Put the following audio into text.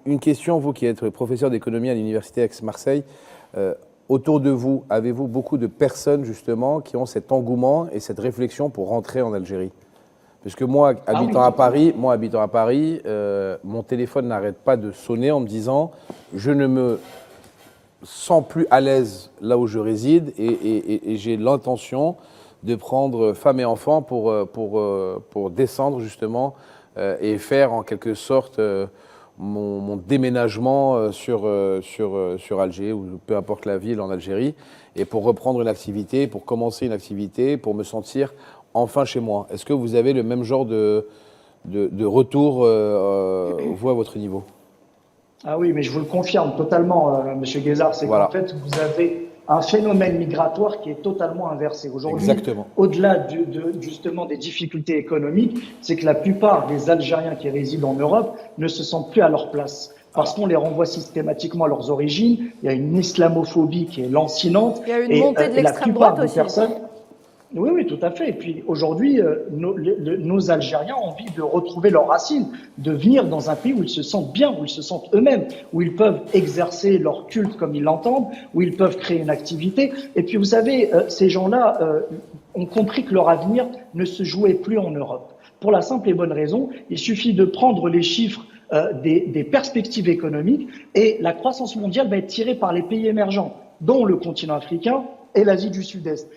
Une question, vous qui êtes professeur d'économie à l'Université Aix-Marseille, autour de vous, avez-vous beaucoup de personnes justement qui ont cet engouement et cette réflexion pour rentrer en Algérie? Parce que moi, habitant à Paris, mon téléphone n'arrête pas de sonner en me disant je ne me sens plus à l'aise là où je réside et j'ai l'intention de prendre femme et enfants pour descendre justement et faire en quelque sorte mon déménagement sur Alger ou peu importe la ville en Algérie et pour reprendre une activité, pour commencer une activité, pour me sentir enfin chez moi. Est-ce que vous avez le même genre de retour, vous, à votre niveau? Ah oui, mais je vous le confirme totalement, Monsieur Guézard, c'est qu'en Voilà, fait, vous avez un phénomène migratoire qui est totalement inversé. Aujourd'hui, exactement. au-delà justement des difficultés économiques, c'est que la plupart des Algériens qui résident en Europe ne se sentent plus à leur place. Parce qu'on les renvoie systématiquement à leurs origines, il y a une islamophobie qui est lancinante, Il y a une et montée de la l'extrême droite plupart des aussi. personnes, oui, oui, tout à fait. Et puis aujourd'hui, nos Algériens ont envie de retrouver leurs racines, de venir dans un pays où ils se sentent bien, où ils se sentent eux-mêmes, où ils peuvent exercer leur culte comme ils l'entendent, où ils peuvent créer une activité. Et puis vous savez, ces gens-là ont compris que leur avenir ne se jouait plus en Europe. Pour la simple et bonne raison, il suffit de prendre les chiffres des perspectives économiques et la croissance mondiale va être tirée par les pays émergents, dont le continent africain et l'Asie du Sud-Est.